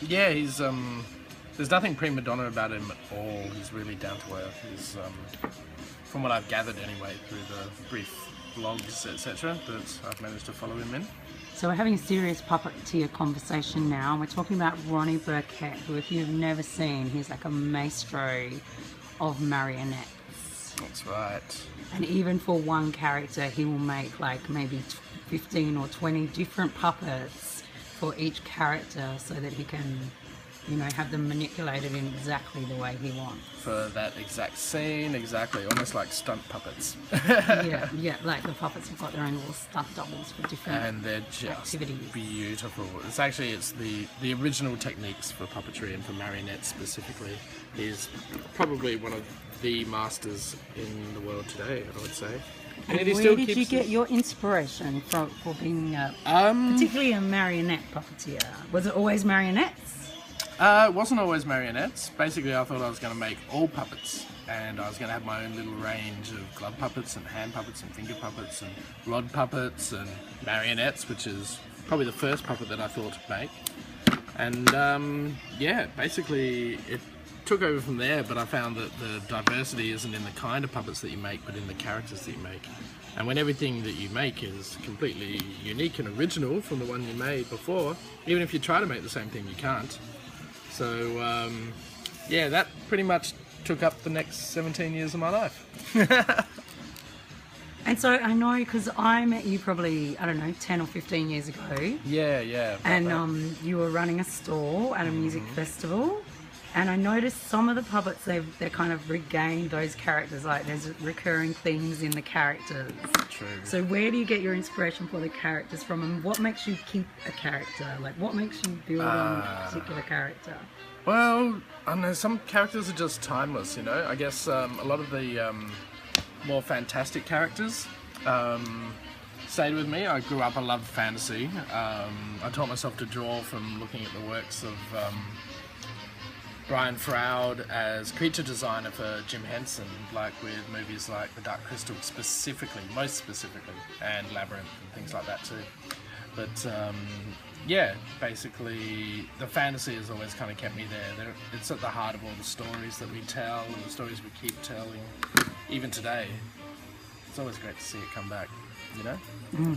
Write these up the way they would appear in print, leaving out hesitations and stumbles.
Yeah, he's there's nothing prima donna about him at all. He's really down to earth. He's from what I've gathered anyway through the brief blogs, etc., that I've managed to follow him in. So we're having a serious puppeteer conversation now, and we're talking about Ronnie Bouquet, who, if you've never seen, he's like a maestro of marionettes. That's right. And even for one character, he will make like maybe 15 or 20 different puppets for each character so that he can, you know, have them manipulated in exactly the way he wants. For that exact scene, exactly, almost like stunt puppets. yeah, like the puppets have got their own little stunt doubles for different And they're just activities. beautiful. It's the original techniques for puppetry and for marionettes specifically. He's probably one of the masters in the world today, I would say. And where did you get your inspiration for being particularly a marionette puppeteer? Was it always marionettes? It wasn't always marionettes. Basically, I thought I was going to make all puppets, and I was going to have my own little range of glove puppets and hand puppets and finger puppets and rod puppets and marionettes, which is probably the first puppet that I thought to make. And yeah, basically it took over from there, but I found that the diversity isn't in the kind of puppets that you make, but in the characters that you make. And when everything that you make is completely unique and original from the one you made before, even if you try to make the same thing, you can't. So yeah, that pretty much took up the next 17 years of my life. And so I know, because I met you probably, I don't know, 10 or 15 years ago. Yeah. And you were running a store at a music festival. And I noticed some of the puppets, they kind of regained those characters, like there's recurring themes in the characters. True. So where do you get your inspiration for the characters from, and what makes you keep a character? Like, what makes you build on a particular character? Well, I don't know, some characters are just timeless, you know. I guess a lot of the more fantastic characters stayed with me. I grew up, I loved fantasy. I taught myself to draw from looking at the works of Brian Froud as creature designer for Jim Henson, like with movies like The Dark Crystal specifically, most specifically, and Labyrinth and things like that too. But yeah, basically the fantasy has always kind of kept me there. It's at the heart of all the stories that we tell, and the stories we keep telling, even today. It's always great to see it come back, you know? Mm.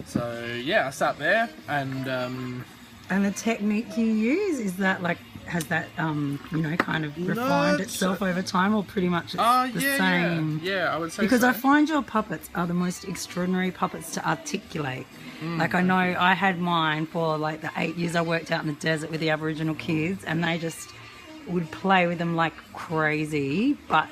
So yeah, I start there, and the technique you use, is that like, has that, you know, kind of refined itself over time, or pretty much it's the same? Yeah, I would say because so. I find your puppets are the most extraordinary puppets to articulate. Like, I know I had mine for like the 8 years I worked out in the desert with the Aboriginal kids, and they just would play with them like crazy, but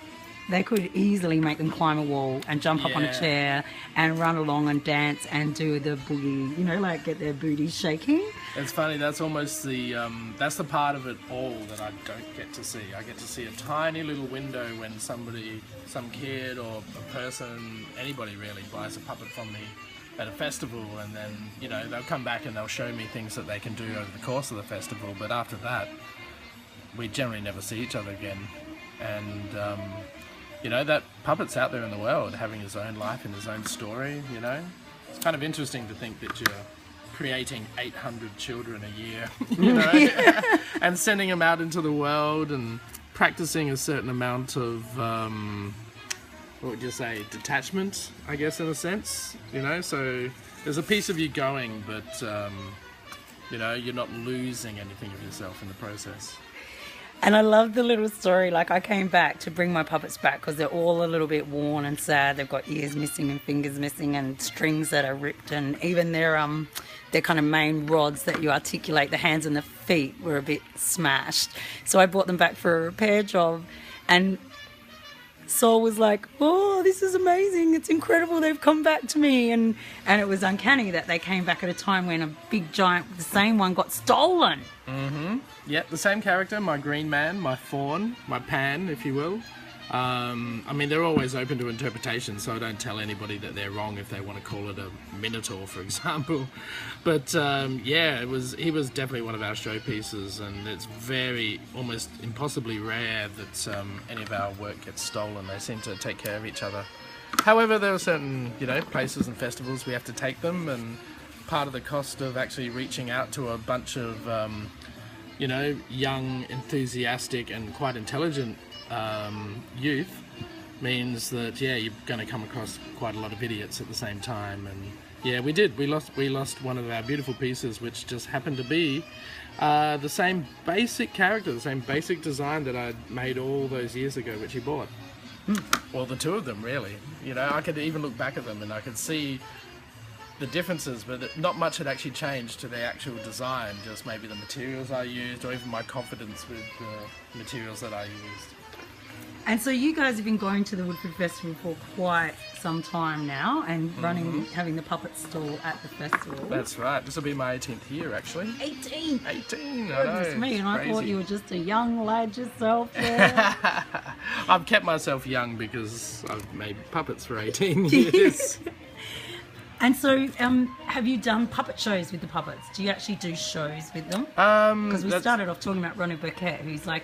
they could easily make them climb a wall and jump up on a chair and run along and dance and do the boogie, you know, like get their booties shaking. It's funny, that's almost that's the part of it all that I don't get to see. I get to see a tiny little window when somebody, some kid or a person, anybody really, buys a puppet from me at a festival, and then, you know, they'll come back and they'll show me things that they can do over the course of the festival, but after that, we generally never see each other again. And you know, that puppet's out there in the world, having his own life and his own story, you know. It's kind of interesting to think that you're creating 800 children a year, you know, and sending them out into the world and practicing a certain amount of, what would you say, detachment, I guess, in a sense, you know. So there's a piece of you going, but, you know, you're not losing anything of yourself in the process. And I love the little story. Like, I came back to bring my puppets back because they're all a little bit worn and sad. They've got ears missing and fingers missing and strings that are ripped, and even their kind of main rods that you articulate, the hands and the feet, were a bit smashed. So I brought them back for a repair job, and Saul was like, "Oh, this is amazing. It's incredible. They've come back to me." And it was uncanny that they came back at a time when a big giant, the same one, got stolen. Mm-hmm. Yeah, the same character, my green man, my fawn, my pan, if you will. I mean, they're always open to interpretation, so I don't tell anybody that they're wrong if they want to call it a minotaur, for example. But yeah, he was definitely one of our showpieces, and it's very, almost impossibly rare that any of our work gets stolen. They seem to take care of each other. However, there are certain, you know, places and festivals we have to take them, and part of the cost of actually reaching out to a bunch of, you know, young, enthusiastic and quite intelligent youth means that, yeah, you're going to come across quite a lot of idiots at the same time. And yeah, we did. We lost one of our beautiful pieces, which just happened to be the same basic character, the same basic design that I made all those years ago, which he bought. Well, the two of them, really. You know, I could even look back at them and I could see the differences, but not much had actually changed to the actual design, just maybe the materials I used or even my confidence with the materials that I used. And so you guys have been going to the Woodford Festival for quite some time now and having the puppet stall at the festival. That's right. This will be my 18th year, actually. 18? 18, I know. Goodness me, and I crazy. thought you were just a young lad yourself there. I've kept myself young because I've made puppets for 18 years. And so, have you done puppet shows with the puppets? Do you actually do shows with them? Because we started off talking about Ronnie Bouquet, who's like,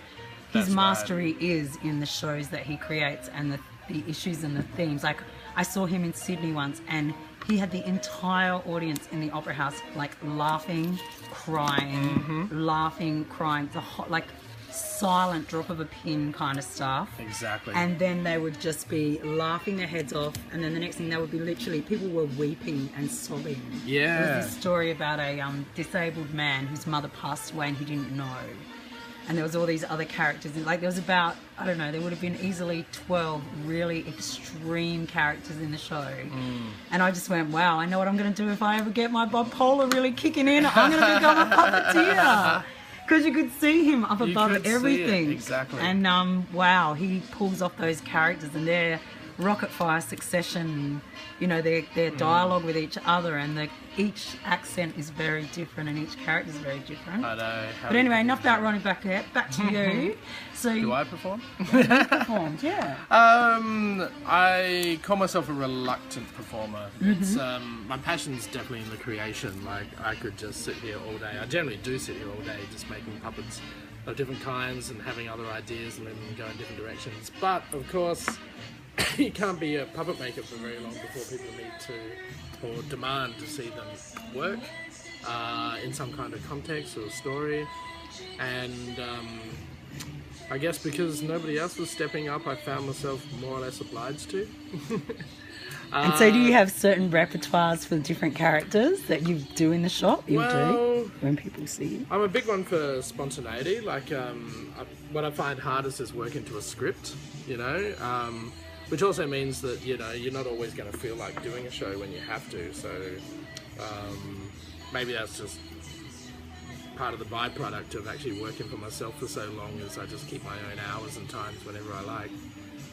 his mastery is in the shows that he creates and the issues and the themes. Like, I saw him in Sydney once and he had the entire audience in the Opera House like laughing, crying, laughing, crying, like silent drop of a pin kind of stuff. Exactly. And then they would just be laughing their heads off, and then the next thing they would be literally, people were weeping and sobbing. Yeah. There was this story about a disabled man whose mother passed away and he didn't know. And there was all these other characters. Like, there was about, I don't know, there would have been easily 12 really extreme characters in the show. And I just went, wow, I know what I'm going to do if I ever get my bipolar really kicking in. I'm going to become a puppeteer. Because you could see him up above everything. Exactly. And wow, he pulls off those characters and their rocket fire succession, you know, their dialogue with each other, and each accent is very different and each character is very different. I know. But anyway, enough about Ronnie Bouquet. Back to you. So Do I perform? you performed, yeah. I call myself a reluctant performer. It's my passion's definitely in the creation. Like, I could just sit here all day. I generally do sit here all day just making puppets of different kinds and having other ideas and letting them go in different directions. But of course, you can't be a puppet maker for very long before people need to or demand to see them work in some kind of context or story. And I guess because nobody else was stepping up, I found myself more or less obliged to. And so do you have certain repertoires for the different characters that you do in the shop? You do when people see you? I'm a big one for spontaneity. Like, what I find hardest is working to a script, you know, which also means that, you know, you're not always going to feel like doing a show when you have to. So maybe that's just part of the byproduct of actually working for myself for so long, is I just keep my own hours and times whenever I like,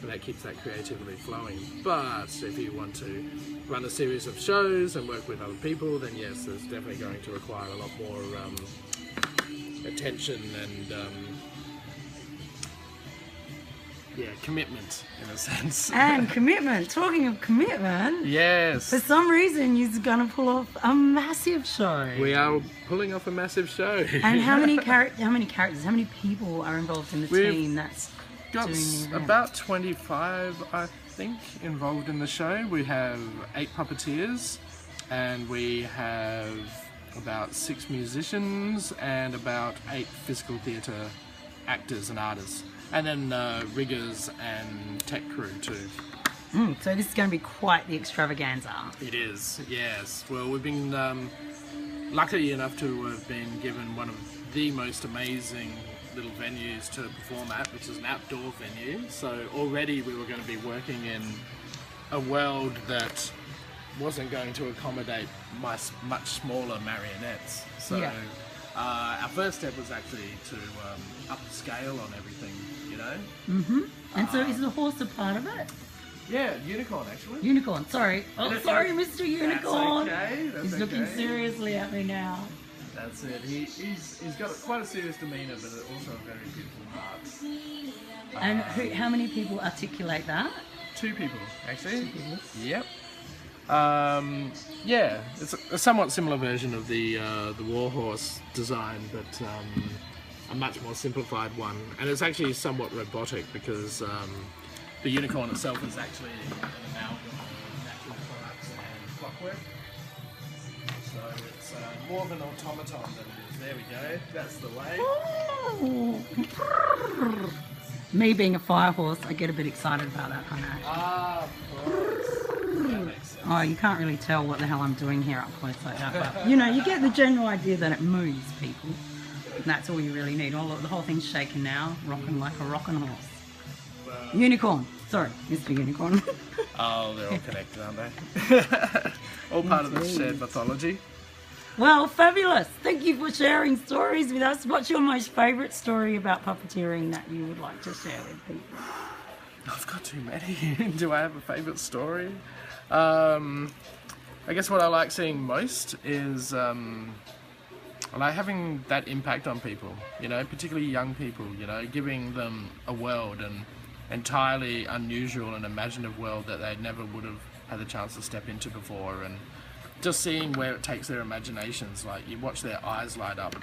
and that keeps that creativity flowing. But if you want to run a series of shows and work with other people, then yes, there's definitely going to require a lot more attention and commitment, in a sense. And commitment. Talking of commitment, Yes. for some reason you're going to pull off a massive show. We are pulling off a massive show. And how many characters, how many people are involved in the We've team that's got doing the event? about 25, I think, involved in the show. We have 8 puppeteers, and we have about 6 musicians and about 8 physical theatre actors and artists. And then riggers and tech crew too. So this is going to be quite the extravaganza. It is, yes. Well, we've been lucky enough to have been given one of the most amazing little venues to perform at, which is an outdoor venue. So already we were going to be working in a world that wasn't going to accommodate much smaller marionettes. So our first step was actually to upscale on everything, you know. And so is the horse a part of it? Yeah, unicorn actually. Unicorn, sorry. Oh, sorry, Mr. Unicorn. That's okay. He's looking seriously at me now. That's it. He's got quite a serious demeanour, but also a very beautiful heart. And how many people articulate that? 2 people, actually. 2 people. Yep. Yeah, it's a somewhat similar version of the warhorse design, but a much more simplified one. And it's actually somewhat robotic because the unicorn itself is actually an amalgam of natural products and clockwork. So it's more of an automaton than it is. There we go. That's the way. Oh. Me being a fire horse, I get a bit excited about that kind of action. Ah, of course. That makes sense. Oh, you can't really tell what the hell I'm doing here up close like that, but you know, you get the general idea that it moves people. And that's all you really need. The whole thing's shaking now, rocking like a rocking horse. Unicorn. Sorry, Mr. Unicorn. Oh, they're all connected, aren't they? All part of the shared mythology. Well, fabulous. Thank you for sharing stories with us. What's your most favourite story about puppeteering that you would like to share with people? I've got too many. Do I have a favourite story? I guess what I like seeing most is like having that impact on people, you know, particularly young people, you know, giving them a world, an entirely unusual and imaginative world that they never would have had the chance to step into before, and just seeing where it takes their imaginations. Like, you watch their eyes light up,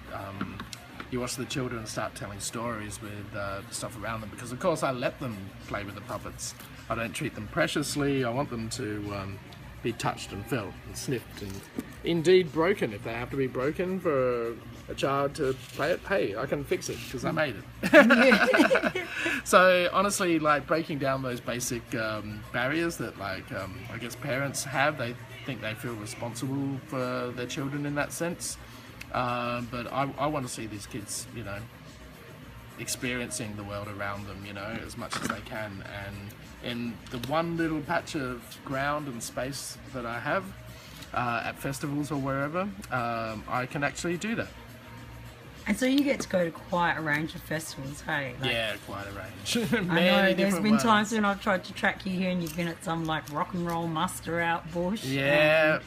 you watch the children start telling stories with the stuff around them, because of course I let them play with the puppets. I don't treat them preciously. I want them to be touched and felt and sniffed and indeed broken if they have to be broken for a child to play it. Hey, I can fix it because I made it. So honestly, like, breaking down those basic barriers that, like, I guess parents have. They think they feel responsible for their children in that sense, but I want to see these kids, you know, experiencing the world around them, you know, as much as they can. And in the one little patch of ground and space that I have at festivals or wherever, I can actually do that. And so you get to go to quite a range of festivals, hey? Like, yeah, quite a range. I know, there's been times when I've tried to track you here and you've been at some, like, rock and roll muster out bush. Yeah.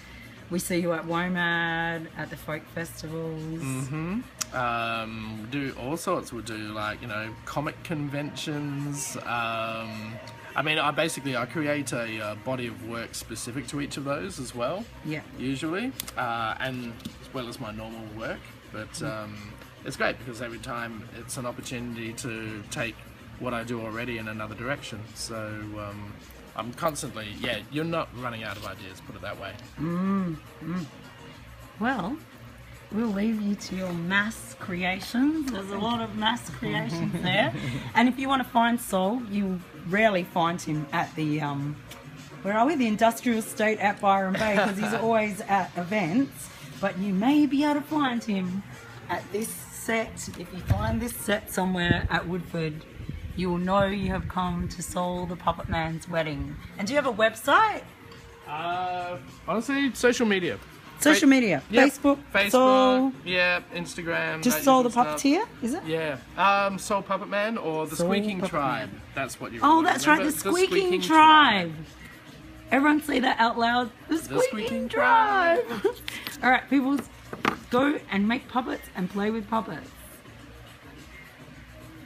We see you at WOMAD, at the folk festivals. Do all sorts. We'll do, like, you know, comic conventions. I mean, I create a body of work specific to each of those as well. Yeah. Usually, and as well as my normal work. But it's great because every time it's an opportunity to take what I do already in another direction. So I'm constantly, you're not running out of ideas, put it that way. Well, we'll leave you to your mass creations. There's a lot of mass creations there. And if you want to find Sol, you rarely find him at the, where are we? The industrial estate at Byron Bay, because he's always at events. But you may be able to find him at this set. If you find this set somewhere at Woodford, you'll know you have come to Sol the Puppet Man's wedding. And do you have a website? Honestly, social media. Social media. Yep. Facebook, Sol. Yeah, Instagram. Just Sol the Puppeteer, is it? Yeah. Sol Puppet Man or the Squeaking Tribe. That's what you that's right, the Squeaking Tribe. Everyone say that out loud. The Squeaking Tribe. All right, people, go and make puppets and play with puppets.